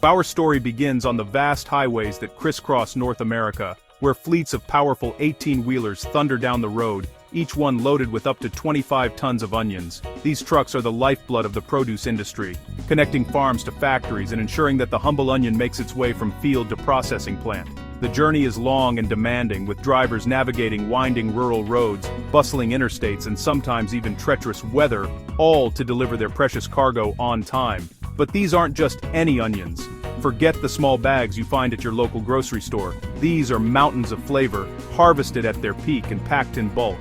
Our story begins on the vast highways that crisscross North America, where fleets of powerful 18-wheelers thunder down the road, each one loaded with up to 25 tons of onions. These trucks are the lifeblood of the produce industry, connecting farms to factories and ensuring that the humble onion makes its way from field to processing plant. The journey is long and demanding, with drivers navigating winding rural roads, bustling interstates, and sometimes even treacherous weather, all to deliver their precious cargo on time. But these aren't just any onions. Forget the small bags you find at your local grocery store. These are mountains of flavor, harvested at their peak and packed in bulk.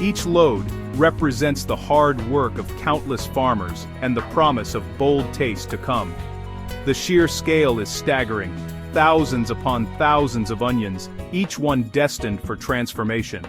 Each load represents the hard work of countless farmers and the promise of bold taste to come. The sheer scale is staggering. Thousands upon thousands of onions, each one destined for transformation.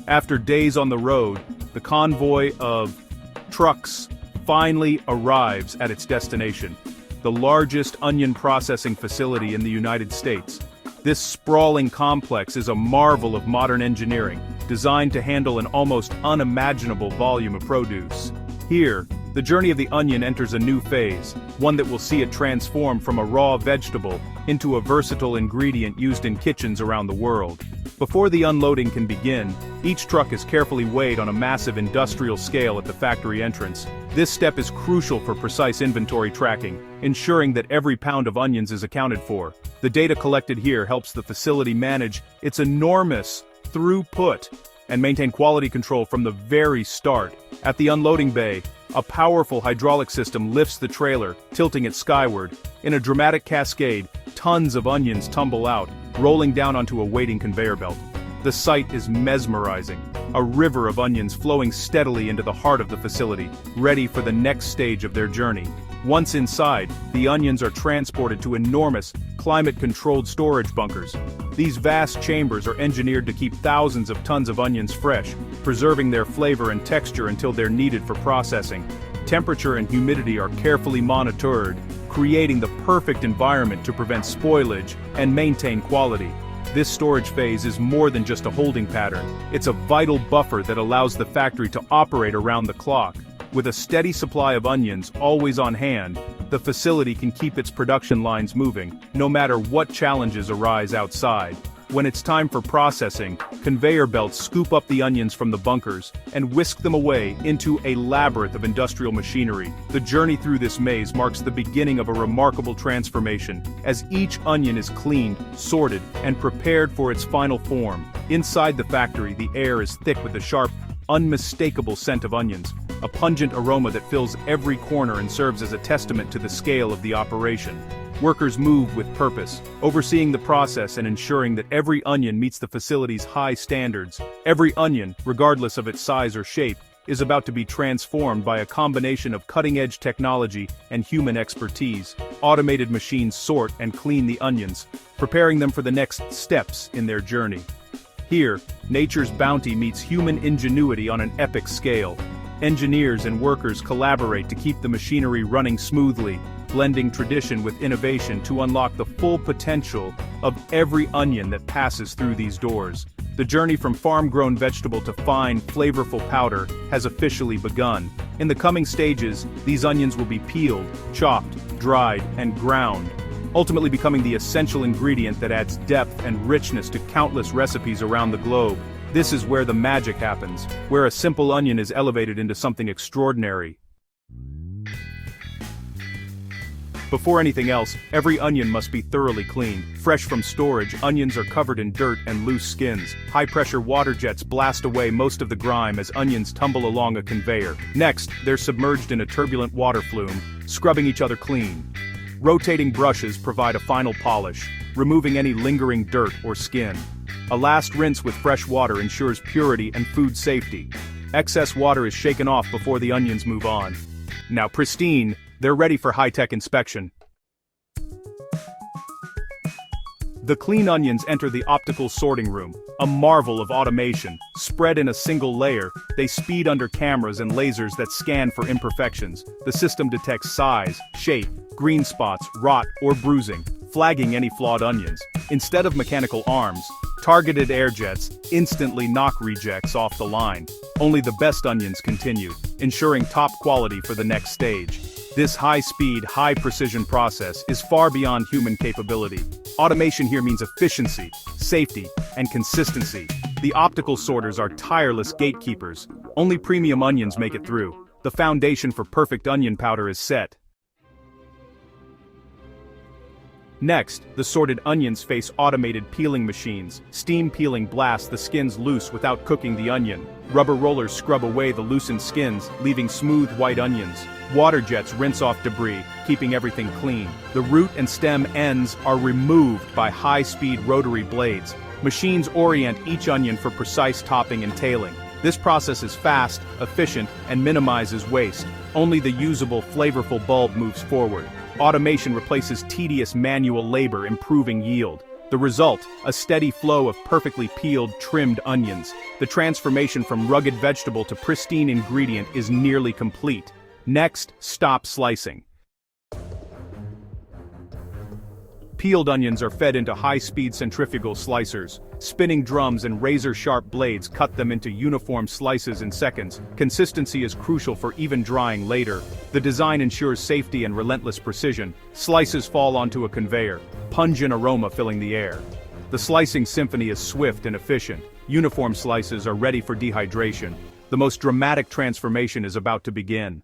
After days on the road, the convoy of trucks finally arrives at its destination, the largest onion processing facility in the United States. This sprawling complex is a marvel of modern engineering, designed to handle an almost unimaginable volume of produce. Here, the journey of the onion enters a new phase, one that will see it transform from a raw vegetable into a versatile ingredient used in kitchens around the world. Before the unloading can begin, each truck is carefully weighed on a massive industrial scale at the factory entrance. This step is crucial for precise inventory tracking, ensuring that every pound of onions is accounted for. The data collected here helps the facility manage its enormous throughput and maintain quality control from the very start. At the unloading bay, a powerful hydraulic system lifts the trailer, tilting it skyward. In a dramatic cascade, tons of onions tumble out, rolling down onto a waiting conveyor belt. The sight is mesmerizing, a river of onions flowing steadily into the heart of the facility, ready for the next stage of their journey. Once inside, the onions are transported to enormous, climate-controlled storage bunkers. These vast chambers are engineered to keep thousands of tons of onions fresh, preserving their flavor and texture until they're needed for processing. Temperature and humidity are carefully monitored, creating the perfect environment to prevent spoilage and maintain quality. This storage phase is more than just a holding pattern. It's a vital buffer that allows the factory to operate around the clock. With a steady supply of onions always on hand, the facility can keep its production lines moving, no matter what challenges arise outside. When it's time for processing, conveyor belts scoop up the onions from the bunkers and whisk them away into a labyrinth of industrial machinery. The journey through this maze marks the beginning of a remarkable transformation, as each onion is cleaned, sorted, and prepared for its final form. Inside the factory, the air is thick with the sharp, unmistakable scent of onions, a pungent aroma that fills every corner and serves as a testament to the scale of the operation. Workers move with purpose, overseeing the process and ensuring that every onion meets the facility's high standards. Every onion, regardless of its size or shape, is about to be transformed by a combination of cutting-edge technology and human expertise. Automated machines sort and clean the onions, preparing them for the next steps in their journey. Here, nature's bounty meets human ingenuity on an epic scale. Engineers and workers collaborate to keep the machinery running smoothly, blending tradition with innovation to unlock the full potential of every onion that passes through these doors. The journey from farm-grown vegetable to fine, flavorful powder has officially begun. In the coming stages, these onions will be peeled, chopped, dried, and ground, ultimately becoming the essential ingredient that adds depth and richness to countless recipes around the globe. This is where the magic happens, where a simple onion is elevated into something extraordinary. Before anything else, every onion must be thoroughly cleaned. Fresh from storage, onions are covered in dirt and loose skins. High-pressure water jets blast away most of the grime as onions tumble along a conveyor. Next, they're submerged in a turbulent water flume, scrubbing each other clean. Rotating brushes provide a final polish, removing any lingering dirt or skin. A last rinse with fresh water ensures purity and food safety. Excess water is shaken off before the onions move on. Now pristine, they're ready for high-tech inspection. The clean onions enter the optical sorting room, a marvel of automation. Spread in a single layer, they speed under cameras and lasers that scan for imperfections. The system detects size, shape, green spots, rot, or bruising, flagging any flawed onions. Instead of mechanical arms, targeted air jets instantly knock rejects off the line. Only the best onions continue, ensuring top quality for the next stage. This high-speed, high-precision process is far beyond human capability. Automation here means efficiency, safety, and consistency. The optical sorters are tireless gatekeepers. Only premium onions make it through. The foundation for perfect onion powder is set. Next, the sorted onions face automated peeling machines. Steam peeling blasts the skins loose without cooking the onion. Rubber rollers scrub away the loosened skins, leaving smooth white onions. Water jets rinse off debris, keeping everything clean. The root and stem ends are removed by high-speed rotary blades. Machines orient each onion for precise topping and tailing. This process is fast, efficient, and minimizes waste. Only the usable, flavorful bulb moves forward. Automation replaces tedious manual labor, improving yield. The result, a steady flow of perfectly peeled, trimmed onions. The transformation from rugged vegetable to pristine ingredient is nearly complete. Next, stop slicing. Peeled onions are fed into high-speed centrifugal slicers. Spinning drums and razor-sharp blades cut them into uniform slices in seconds. Consistency is crucial for even drying later. The design ensures safety and relentless precision. Slices fall onto a conveyor, pungent aroma filling the air. The slicing symphony is swift and efficient. Uniform slices are ready for dehydration. The most dramatic transformation is about to begin.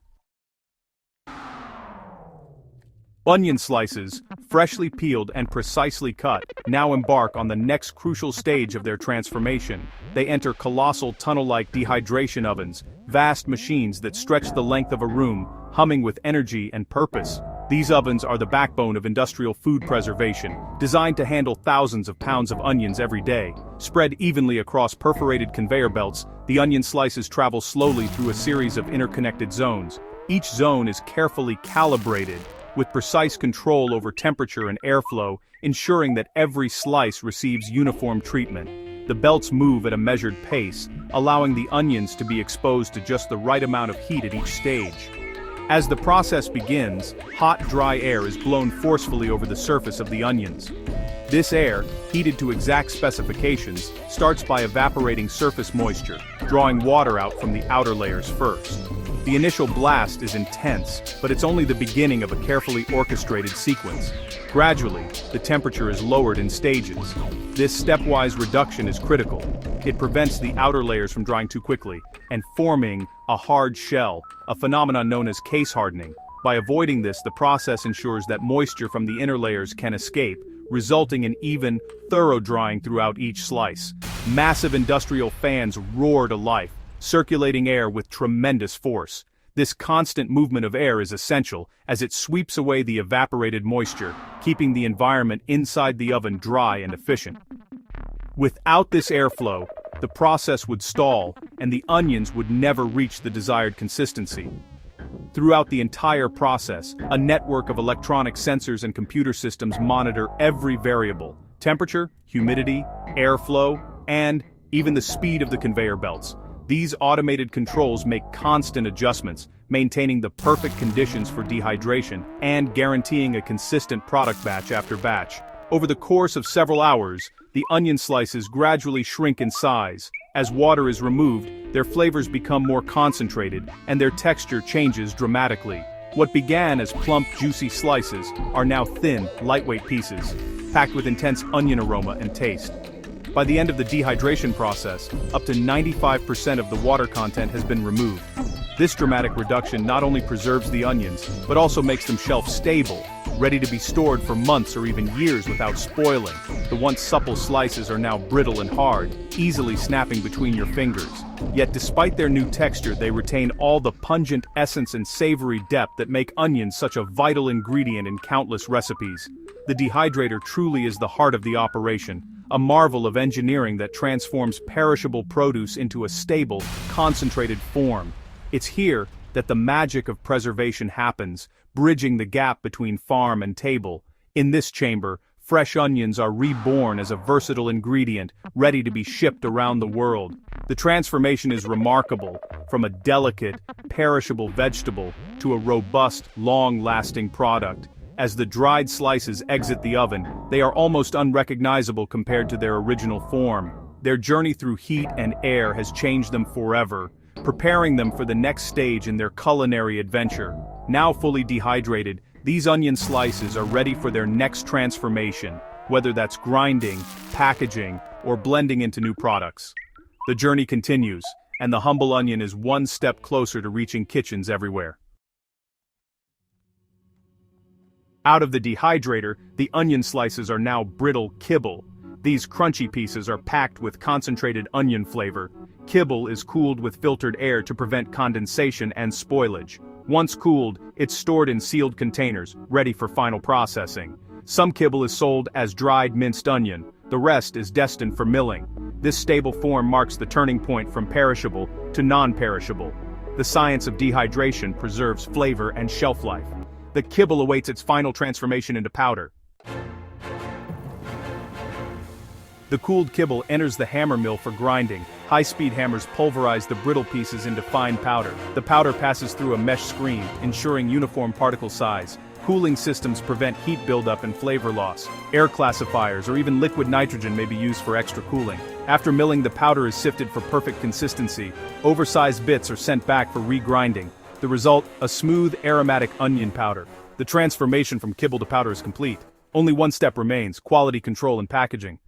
Onion slices, freshly peeled and precisely cut, now embark on the next crucial stage of their transformation. They enter colossal tunnel-like dehydration ovens, vast machines that stretch the length of a room, humming with energy and purpose. These ovens are the backbone of industrial food preservation, designed to handle thousands of pounds of onions every day. Spread evenly across perforated conveyor belts, the onion slices travel slowly through a series of interconnected zones. Each zone is carefully calibrated, with precise control over temperature and airflow, ensuring that every slice receives uniform treatment. The belts move at a measured pace, allowing the onions to be exposed to just the right amount of heat at each stage. As the process begins, hot, dry air is blown forcefully over the surface of the onions. This air, heated to exact specifications, starts by evaporating surface moisture, drawing water out from the outer layers first. The initial blast is intense, but it's only the beginning of a carefully orchestrated sequence. Gradually, the temperature is lowered in stages. This stepwise reduction is critical. It prevents the outer layers from drying too quickly and forming a hard shell, a phenomenon known as case hardening. By avoiding this, the process ensures that moisture from the inner layers can escape, resulting in even, thorough drying throughout each slice. Massive industrial fans roar to life, circulating air with tremendous force. This constant movement of air is essential, as it sweeps away the evaporated moisture, keeping the environment inside the oven dry and efficient. Without this airflow, the process would stall, and the onions would never reach the desired consistency. Throughout the entire process, a network of electronic sensors and computer systems monitor every variable: temperature, humidity, airflow, and even the speed of the conveyor belts. These automated controls make constant adjustments, maintaining the perfect conditions for dehydration and guaranteeing a consistent product batch after batch. Over the course of several hours, the onion slices gradually shrink in size. As water is removed, their flavors become more concentrated, and their texture changes dramatically. What began as plump, juicy slices are now thin, lightweight pieces, packed with intense onion aroma and taste. By the end of the dehydration process, up to 95% of the water content has been removed. This dramatic reduction not only preserves the onions, but also makes them shelf-stable, ready to be stored for months or even years without spoiling. The once supple slices are now brittle and hard, easily snapping between your fingers. Yet despite their new texture, they retain all the pungent essence and savory depth that make onions such a vital ingredient in countless recipes. The dehydrator truly is the heart of the operation, a marvel of engineering that transforms perishable produce into a stable, concentrated form. It's here that the magic of preservation happens, bridging the gap between farm and table. In this chamber, fresh onions are reborn as a versatile ingredient, ready to be shipped around the world. The transformation is remarkable, from a delicate, perishable vegetable to a robust, long-lasting product. As the dried slices exit the oven, they are almost unrecognizable compared to their original form. Their journey through heat and air has changed them forever. preparing them for the next stage in their culinary adventure. Now fully dehydrated, these onion slices are ready for their next transformation, whether that's grinding, packaging, or blending into new products. The journey continues, and the humble onion is one step closer to reaching kitchens everywhere. Out of the dehydrator, the onion slices are now brittle kibble. These crunchy pieces are packed with concentrated onion flavor. Kibble is cooled with filtered air to prevent condensation and spoilage. Once cooled, it's stored in sealed containers, ready for final processing. Some kibble is sold as dried minced onion, the rest is destined for milling. This stable form marks the turning point from perishable to non-perishable. The science of dehydration preserves flavor and shelf life. The kibble awaits its final transformation into powder. The cooled kibble enters the hammer mill for grinding. High-speed hammers pulverize the brittle pieces into fine powder. The powder passes through a mesh screen, ensuring uniform particle size. Cooling systems prevent heat buildup and flavor loss. Air classifiers or even liquid nitrogen may be used for extra cooling. After milling, the powder is sifted for perfect consistency. Oversized bits are sent back for regrinding. The result, a smooth, aromatic onion powder. The transformation from kibble to powder is complete. Only one step remains: quality control and packaging.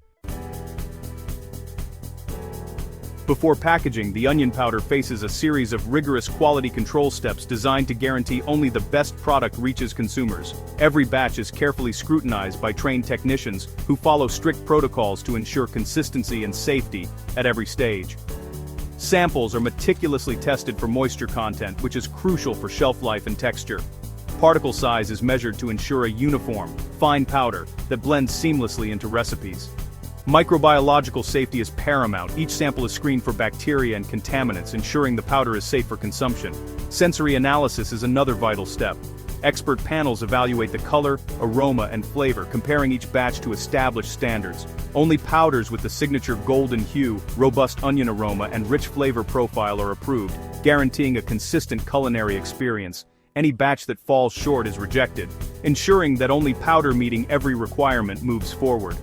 Before packaging, the onion powder faces a series of rigorous quality control steps designed to guarantee only the best product reaches consumers. Every batch is carefully scrutinized by trained technicians who follow strict protocols to ensure consistency and safety at every stage. Samples are meticulously tested for moisture content, which is crucial for shelf life and texture. Particle size is measured to ensure a uniform, fine powder that blends seamlessly into recipes. Microbiological safety is paramount. Each sample is screened for bacteria and contaminants, ensuring the powder is safe for consumption. Sensory analysis is another vital step. Expert panels evaluate the color, aroma, and flavor, comparing each batch to established standards. Only powders with the signature golden hue, robust onion aroma, and rich flavor profile are approved, guaranteeing a consistent culinary experience. Any batch that falls short is rejected, ensuring that only powder meeting every requirement moves forward.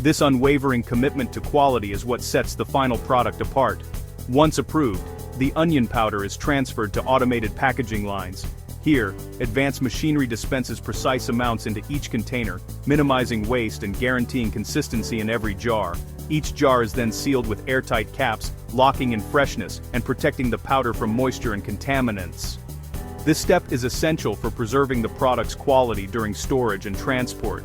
This unwavering commitment to quality is what sets the final product apart. Once approved, the onion powder is transferred to automated packaging lines. Here, advanced machinery dispenses precise amounts into each container, minimizing waste and guaranteeing consistency in every jar. Each jar is then sealed with airtight caps, locking in freshness and protecting the powder from moisture and contaminants. This step is essential for preserving the product's quality during storage and transport.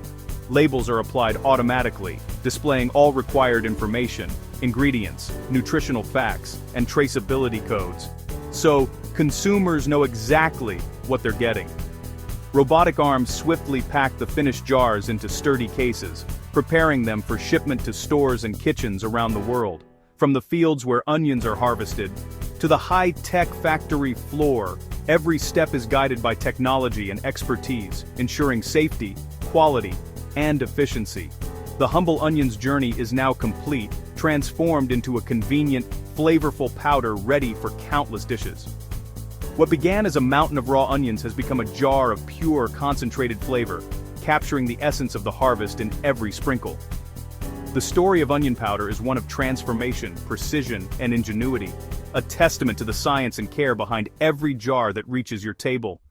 Labels are applied automatically, displaying all required information, ingredients, nutritional facts, and traceability codes. So, consumers know exactly what they're getting. Robotic arms swiftly pack the finished jars into sturdy cases, preparing them for shipment to stores and kitchens around the world. From the fields where onions are harvested, to the high-tech factory floor, every step is guided by technology and expertise, ensuring safety, quality, and efficiency. The humble onion's journey is now complete, transformed into a convenient, flavorful powder ready for countless dishes. What began as a mountain of raw onions has become a jar of pure, concentrated flavor, capturing the essence of the harvest in every sprinkle. The story of onion powder is one of transformation, precision, and ingenuity, a testament to the science and care behind every jar that reaches your table.